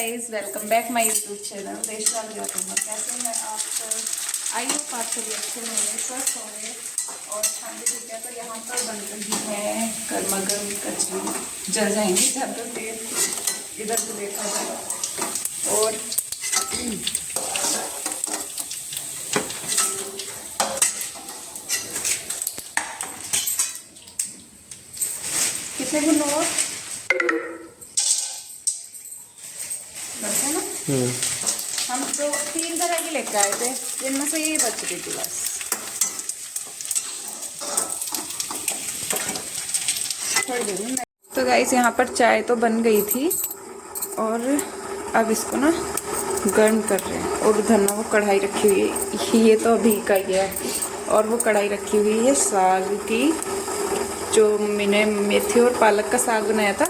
Guys, welcome back my YouTube channel Deshwal Vyapak. कैसे हैं आप सब? आई होप आप सभी अच्छे होंगे, स्वस्थ होंगे और खाने ठीक है। तो यहाँ पर बन रही है गर्मा गर्म कचरी। जल जाएंगी ज़्यादा तेल, इधर से देखा जाए। और कितने गुण और ना हम तो 3 तरह की लेकर आए थे, जिनमें से ये बच गई थी बस। तो गाइस यहाँ पर चाय तो बन गई थी और अब इसको ना गर्म कर रहे हैं। और उधर ना वो कढ़ाई रखी हुई है, ये तो अभी का ही है। और वो कढ़ाई रखी हुई है साग की, जो मैंने मेथी और पालक का साग बनाया था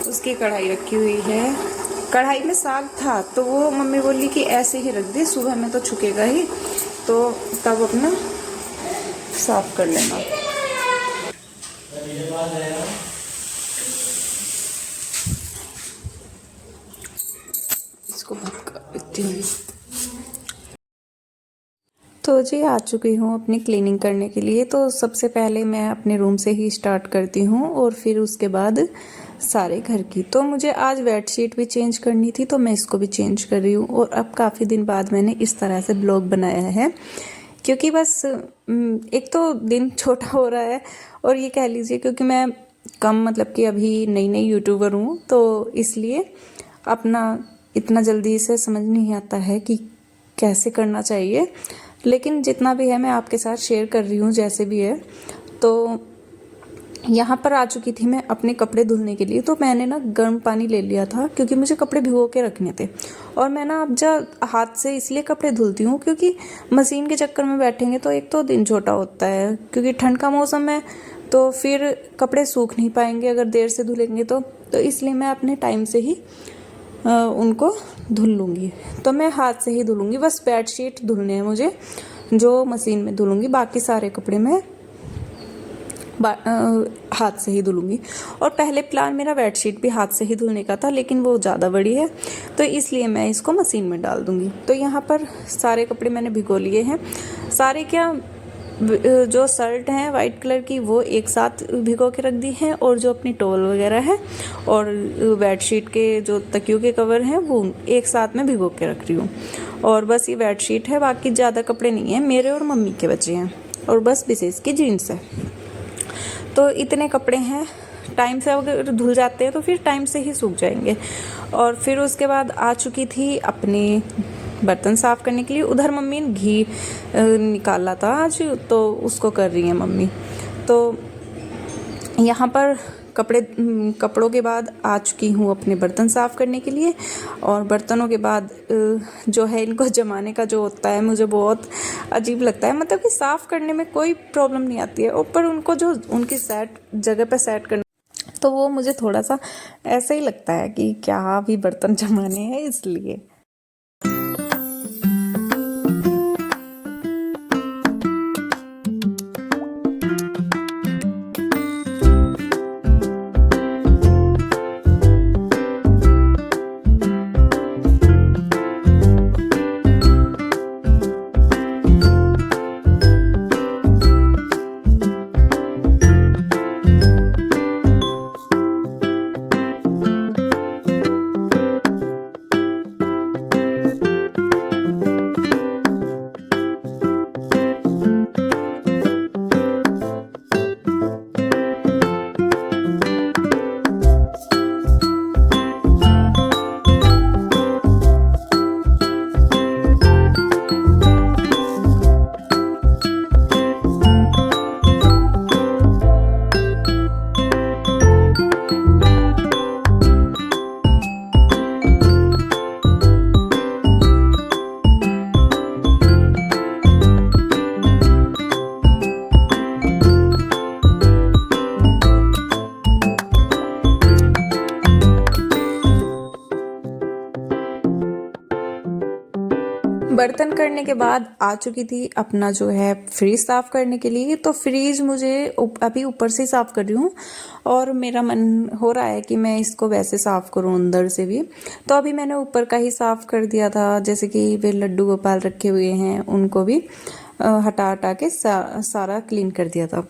उसकी कढ़ाई रखी हुई है। कढ़ाई में साग था तो वो मम्मी बोली कि ऐसे ही रख दे, सुबह में तो छुकेगा ही, तो तब अपना साफ कर लेना। इसको भटका देती हूँ। तो जी आ चुकी हूँ अपनी क्लीनिंग करने के लिए। तो सबसे पहले मैं अपने रूम से ही स्टार्ट करती हूँ और फिर उसके बाद सारे घर की। तो मुझे आज बेडशीट भी चेंज करनी थी तो मैं इसको भी चेंज कर रही हूँ। और अब काफ़ी दिन बाद मैंने इस तरह से ब्लॉग बनाया है, क्योंकि बस एक तो दिन छोटा हो रहा है और ये कह लीजिए क्योंकि मैं कम मतलब कि अभी नई नई यूट्यूबर हूँ, तो इसलिए अपना इतना जल्दी से समझ नहीं आता है कि कैसे करना चाहिए। लेकिन जितना भी है मैं आपके साथ शेयर कर रही हूँ जैसे भी है। तो यहाँ पर आ चुकी थी मैं अपने कपड़े धुलने के लिए। तो मैंने ना गर्म पानी ले लिया था क्योंकि मुझे कपड़े भिगो के रखने थे। और मैं ना अब जब हाथ से इसलिए कपड़े धुलती हूँ क्योंकि मशीन के चक्कर में बैठेंगे तो एक तो दिन छोटा होता है, क्योंकि ठंड का मौसम है तो फिर कपड़े सूख नहीं पाएंगे अगर देर से धुलेंगे तो इसलिए मैं अपने टाइम से ही उनको धुल लूँगी। तो मैं हाथ से ही धुलूँगी, बस बेडशीट धुलने हैं मुझे जो मशीन में धुलूँगी, बाकी सारे कपड़े मैं हाथ से ही धुलूँगी। और पहले प्लान मेरा बेडशीट भी हाथ से ही धुलने का था, लेकिन वो ज़्यादा बड़ी है तो इसलिए मैं इसको मशीन में डाल दूँगी। तो यहाँ पर सारे कपड़े मैंने भिगो लिए हैं। सारे क्या, जो शर्ट हैं वाइट कलर की वो एक साथ भिगो के रख दी हैं, और जो अपनी टॉवल वगैरह है और बेडशीट के जो तकियों के कवर हैं वो एक साथ में भिगो के रख रही हूँ। और बस ये बेडशीट है, बाकी ज़्यादा कपड़े नहीं हैं, मेरे और मम्मी के बचे हैं और बस विशेष की जीन्स है। तो इतने कपड़े हैं, टाइम से अगर धुल जाते हैं तो फिर टाइम से ही सूख जाएंगे। और फिर उसके बाद आ चुकी थी अपने बर्तन साफ़ करने के लिए। उधर मम्मी ने घी निकाला था आज, तो उसको कर रही हैं मम्मी। तो यहाँ पर कपड़ों के बाद आ चुकी हूँ अपने बर्तन साफ़ करने के लिए। और बर्तनों के बाद जो है इनको जमाने का जो होता है मुझे बहुत अजीब लगता है। मतलब कि साफ़ करने में कोई प्रॉब्लम नहीं आती है, ऊपर उनको जो उनकी जगह पे सेट करना, तो वो मुझे थोड़ा सा ऐसा ही लगता है कि क्या भी बर्तन जमाने हैं इसलिए। बर्तन करने के बाद आ चुकी थी अपना जो है फ्रिज साफ करने के लिए। तो फ्रिज मुझे अभी ऊपर से साफ कर रही हूँ और मेरा मन हो रहा है कि मैं इसको वैसे साफ करूँ अंदर से भी। तो अभी मैंने ऊपर का ही साफ कर दिया था, जैसे कि वे लड्डू गोपाल रखे हुए हैं उनको भी हटा हटा के सारा क्लीन कर दिया था।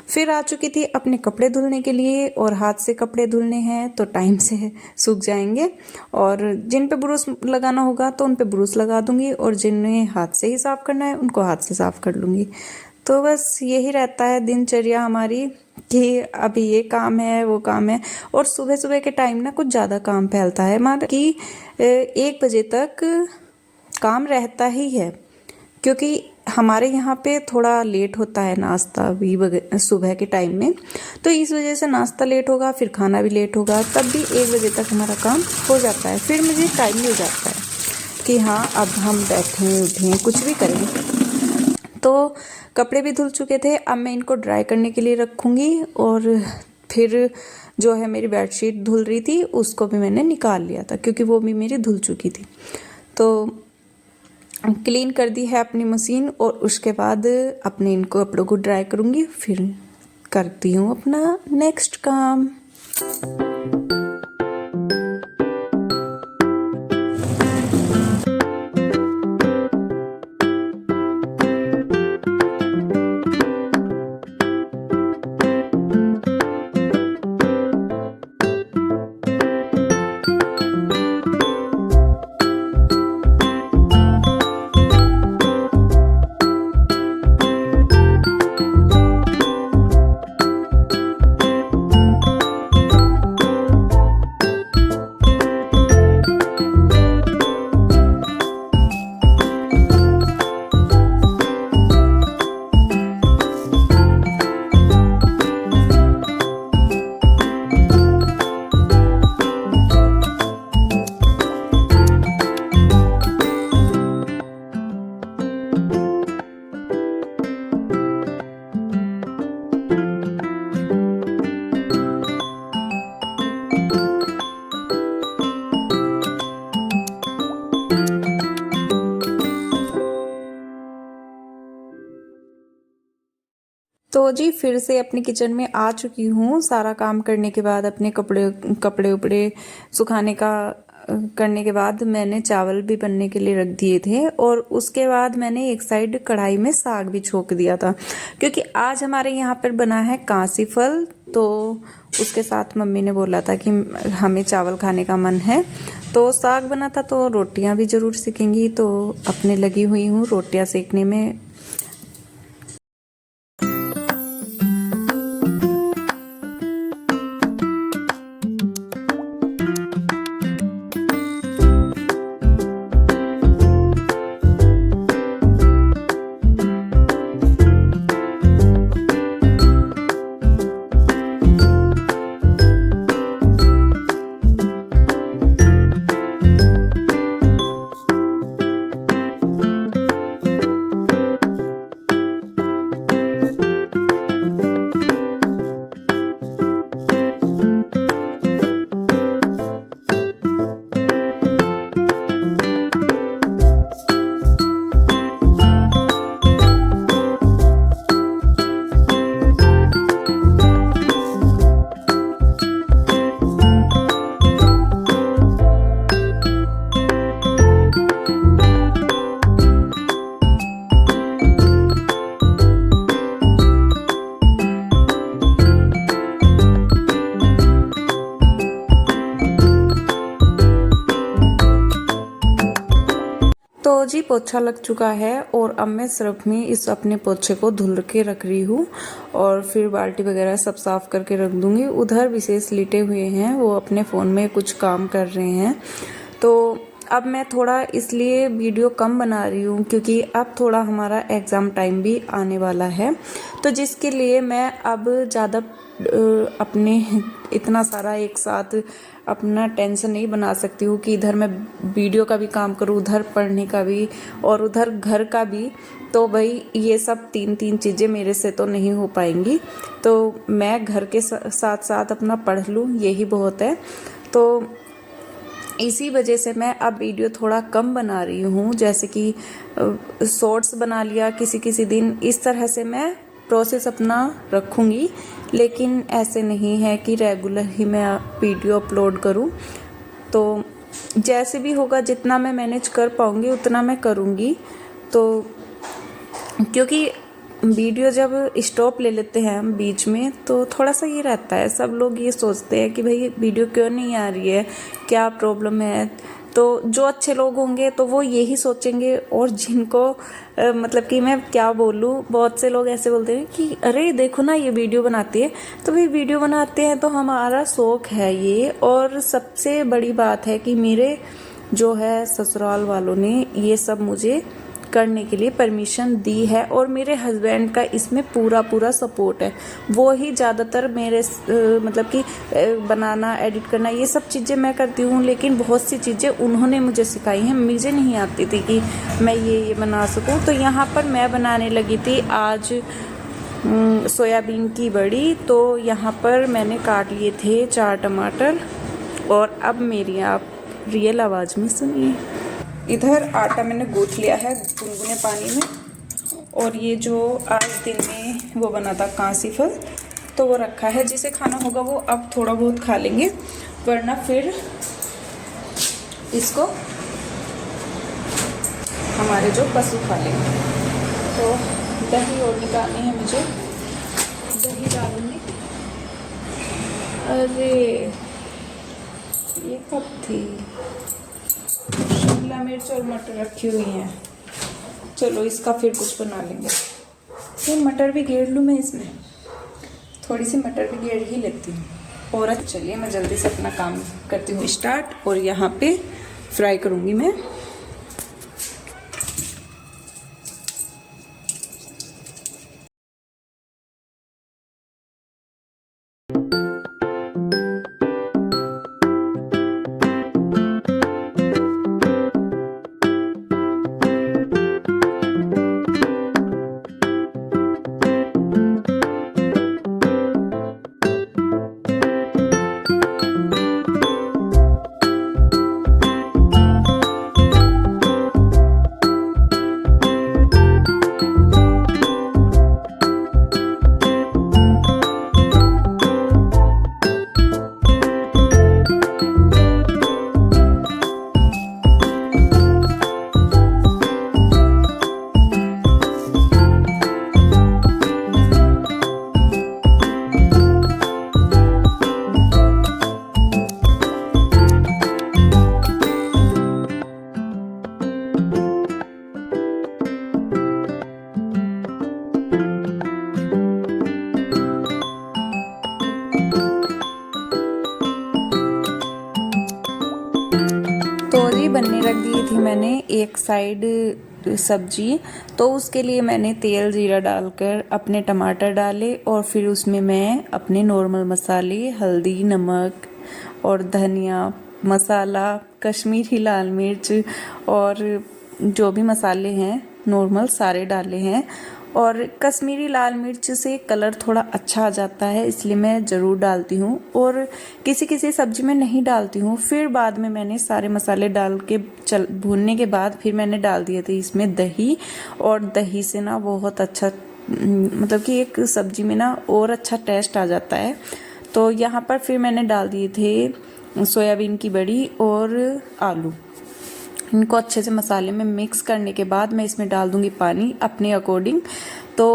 फिर आ चुकी थी अपने कपड़े धुलने के लिए, और हाथ से कपड़े धुलने हैं तो टाइम से सूख जाएंगे, और जिन पे ब्रूस लगाना होगा तो उन पे ब्रूस लगा दूंगी, और जिन्हें हाथ से ही साफ करना है उनको हाथ से साफ कर लूँगी। तो बस यही रहता है दिनचर्या हमारी कि अभी ये काम है वो काम है। और सुबह सुबह के टाइम ना कुछ ज़्यादा काम फैलता है, मान कि 1 बजे तक काम रहता ही है, क्योंकि हमारे यहाँ पे थोड़ा लेट होता है नाश्ता भी सुबह के टाइम में। तो इस वजह से नाश्ता लेट होगा, फिर खाना भी लेट होगा, तब भी 1 बजे तक हमारा काम हो जाता है। फिर मुझे टाइम मिल जाता है कि हाँ अब हम बैठें उठें कुछ भी करें। तो कपड़े भी धुल चुके थे, अब मैं इनको ड्राई करने के लिए रखूँगी। और फिर जो है मेरी बेडशीट धुल रही थी उसको भी मैंने निकाल लिया था, क्योंकि वो भी मेरी धुल चुकी थी। तो क्लीन कर दी है अपनी मशीन, और उसके बाद अपने इनको कपड़ों को ड्राई करूँगी, फिर करती हूँ अपना नेक्स्ट काम। तो जी फिर से अपने किचन में आ चुकी हूँ। सारा काम करने के बाद अपने कपड़े उपड़े सुखाने का करने के बाद मैंने चावल भी बनने के लिए रख दिए थे, और उसके बाद मैंने एक साइड कढ़ाई में साग भी छोक दिया था, क्योंकि आज हमारे यहाँ पर बना है कांसी फल। तो उसके साथ मम्मी ने बोला था कि हमें चावल खाने का मन है, तो साग बना था, तो रोटियां भी ज़रूर सेकेंगी। तो अपने लगी हुई हूँ रोटियां सेकने में। तो जी पोछा लग चुका है, और अब मैं सिर्फ में इस अपने पोछे को धुल के रख रही हूँ, और फिर बाल्टी वगैरह सब साफ करके रख दूंगी। उधर विशेष लेटे हुए हैं, वो अपने फ़ोन में कुछ काम कर रहे हैं। तो अब मैं थोड़ा इसलिए वीडियो कम बना रही हूँ, क्योंकि अब थोड़ा हमारा एग्ज़ाम टाइम भी आने वाला है, तो जिसके लिए मैं अब ज़्यादा अपने इतना सारा एक साथ अपना टेंशन नहीं बना सकती हूँ कि इधर मैं वीडियो का भी काम करूँ, उधर पढ़ने का भी, और उधर घर का भी। तो भाई ये सब तीन चीज़ें मेरे से तो नहीं हो पाएंगी, तो मैं घर के साथ साथ अपना पढ़ लूँ, यही बहुत है। तो इसी वजह से मैं अब वीडियो थोड़ा कम बना रही हूँ, जैसे कि शॉर्ट्स बना लिया किसी किसी दिन, इस तरह से मैं प्रोसेस अपना रखूँगी। लेकिन ऐसे नहीं है कि रेगुलर ही मैं वीडियो अपलोड करूँ। तो जैसे भी होगा, जितना मैं मैनेज कर पाऊँगी उतना मैं करूँगी। तो क्योंकि वीडियो जब स्टॉप ले लेते हैं हम बीच में तो थोड़ा सा ये रहता है, सब लोग ये सोचते हैं कि भाई वीडियो क्यों नहीं आ रही है, क्या प्रॉब्लम है। तो जो अच्छे लोग होंगे तो वो यही सोचेंगे, और जिनको मतलब कि मैं क्या बोलूँ, बहुत से लोग ऐसे बोलते हैं कि अरे देखो ना ये वीडियो बनाती है। तो भाई वीडियो बनाते हैं तो हमारा शौक है ये। और सबसे बड़ी बात है कि मेरे जो है ससुराल वालों ने ये सब मुझे करने के लिए परमिशन दी है, और मेरे हस्बैंड का इसमें पूरा सपोर्ट है। वो ही ज़्यादातर मेरे मतलब कि बनाना, एडिट करना, ये सब चीज़ें मैं करती हूँ। लेकिन बहुत सी चीज़ें उन्होंने मुझे सिखाई हैं, मुझे नहीं आती थी कि मैं ये बना सकूँ। तो यहाँ पर मैं बनाने लगी थी आज सोयाबीन की बड़ी। तो यहाँ पर मैंने काट लिए थे 4 टमाटर, और अब मेरी आप रियल आवाज़ में सुनिए। इधर आटा मैंने गूँथ लिया है गुनगुने पानी में, और ये जो आज दिन में वो बना था कांसी फल, तो वो रखा है। जिसे खाना होगा वो अब थोड़ा बहुत खा लेंगे, वरना फिर इसको हमारे जो पशु खा लेंगे। तो दही और निकालनी है मुझे, दही डालूंगी। अरे ये कब थी, शिमला मिर्च और मटर रखी हुई हैं। चलो इसका फिर कुछ बना लेंगे। ये मटर भी घेर लूँ मैं, इसमें थोड़ी सी मटर भी घेर ही लेती हूँ। और चलिए मैं जल्दी से अपना काम करती हूँ स्टार्ट, और यहाँ पे फ्राई करूँगी मैं। तोरी बनने रख दी थी मैंने एक साइड सब्जी। तो उसके लिए मैंने तेल जीरा डालकर अपने टमाटर डाले, और फिर उसमें मैं अपने नॉर्मल मसाले, हल्दी, नमक और धनिया मसाला, कश्मीरी लाल मिर्च और जो भी मसाले हैं नॉर्मल सारे डाले हैं। और कश्मीरी लाल मिर्च से कलर थोड़ा अच्छा आ जाता है, इसलिए मैं ज़रूर डालती हूँ। और किसी किसी सब्जी में नहीं डालती हूँ। फिर बाद में मैंने सारे मसाले डाल के भूनने के बाद फिर मैंने डाल दिए थे इसमें दही, और दही से ना बहुत अच्छा मतलब कि एक सब्जी में ना और अच्छा टेस्ट आ जाता है। तो यहाँ पर फिर मैंने डाल दिए थे सोयाबीन की बड़ी और आलू। इनको अच्छे से मसाले में मिक्स करने के बाद मैं इसमें डाल दूंगी पानी अपने अकॉर्डिंग। तो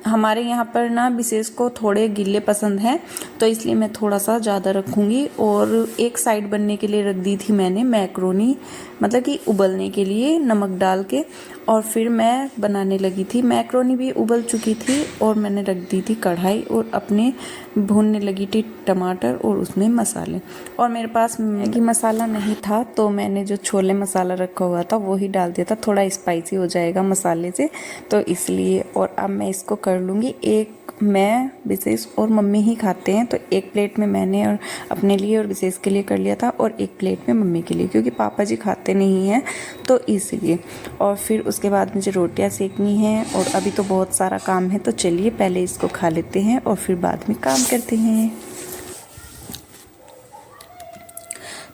हमारे यहाँ पर ना विशेष को थोड़े गीले पसंद हैं, तो इसलिए मैं थोड़ा सा ज़्यादा रखूँगी। और एक साइड बनने के लिए रख दी थी मैंने मैक्रोनी, मतलब कि उबलने के लिए नमक डाल के। और फिर मैं बनाने लगी थी, मैक्रोनी भी उबल चुकी थी और मैंने रख दी थी कढ़ाई और अपने भूनने लगी थी टमाटर और उसमें मसाले। और मेरे पास मैगी मसाला नहीं था, तो मैंने जो छोले मसाला रखा हुआ था वो ही डाल दिया था, थोड़ा स्पाइसी हो जाएगा मसाले से, तो इसलिए। और अब मैं इसको कर लूँगी। एक मैं विशेष और मम्मी ही खाते हैं, तो एक प्लेट में मैंने और अपने लिए और विशेष के लिए कर लिया था, और एक प्लेट में मम्मी के लिए, क्योंकि पापा जी खाते नहीं हैं तो इसलिए। और फिर उसके बाद मुझे रोटियां सेकनी हैं, और अभी तो बहुत सारा काम है, तो चलिए पहले इसको खा लेते हैं और फिर बाद में काम करते हैं।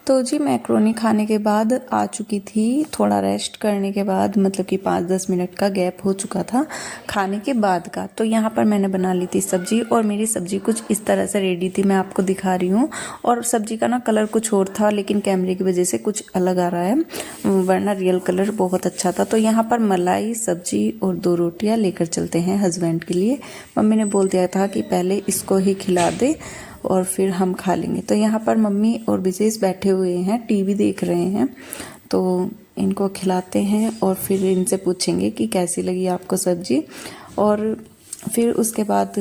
तो जी मैक्रोनी खाने के बाद आ चुकी थी, थोड़ा रेस्ट करने के बाद, मतलब कि 5-10 मिनट का गैप हो चुका था खाने के बाद का। तो यहाँ पर मैंने बना ली थी सब्जी, और मेरी सब्जी कुछ इस तरह से रेडी थी, मैं आपको दिखा रही हूँ। और सब्जी का ना कलर कुछ और था, लेकिन कैमरे की वजह से कुछ अलग आ रहा है, वरना रियल कलर बहुत अच्छा था। तो यहाँ पर मलाई, सब्जी और 2 रोटियाँ लेकर चलते हैं हस्बैंड के लिए। मम्मी ने बोल दिया था कि पहले इसको ही खिला दे और फिर हम खा लेंगे। तो यहाँ पर मम्मी और विशेष बैठे हुए हैं, टीवी देख रहे हैं। तो इनको खिलाते हैं और फिर इनसे पूछेंगे कि कैसी लगी आपको सब्जी। और फिर उसके बाद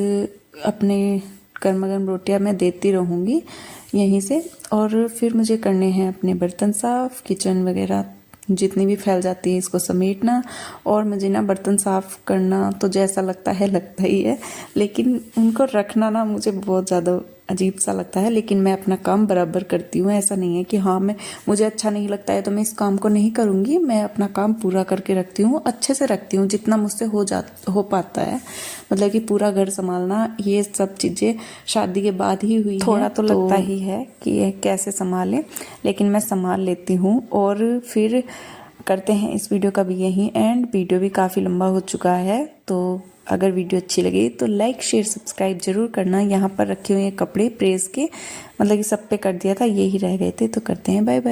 अपने गर्मा गर्म रोटियाँ मैं देती रहूँगी यहीं से। और फिर मुझे करने हैं अपने बर्तन साफ़, किचन वगैरह जितनी भी फैल जाती है इसको समेटना। और मुझे ना बर्तन साफ़ करना तो जैसा लगता ही है, लेकिन उनको रखना ना मुझे बहुत ज़्यादा अजीब सा लगता है। लेकिन मैं अपना काम बराबर करती हूँ, ऐसा नहीं है कि हाँ मुझे अच्छा नहीं लगता है तो मैं इस काम को नहीं करूँगी। मैं अपना काम पूरा करके रखती हूँ, अच्छे से रखती हूँ, जितना मुझसे हो पाता है। मतलब कि पूरा घर संभालना, ये सब चीज़ें शादी के बाद ही हुई, थोड़ा तो लगता ही है कि ये कैसे संभालें, लेकिन मैं संभाल लेती हूँ। और फिर करते हैं इस वीडियो का भी यहीं एंड। वीडियो भी काफ़ी लंबा हो चुका है, तो अगर वीडियो अच्छी लगी तो लाइक शेयर सब्सक्राइब जरूर करना। यहाँ पर रखे हुए हैं कपड़े प्रेस के, मतलब कि सब पे कर दिया था, यही रह गए थे। तो करते हैं, बाय बाय।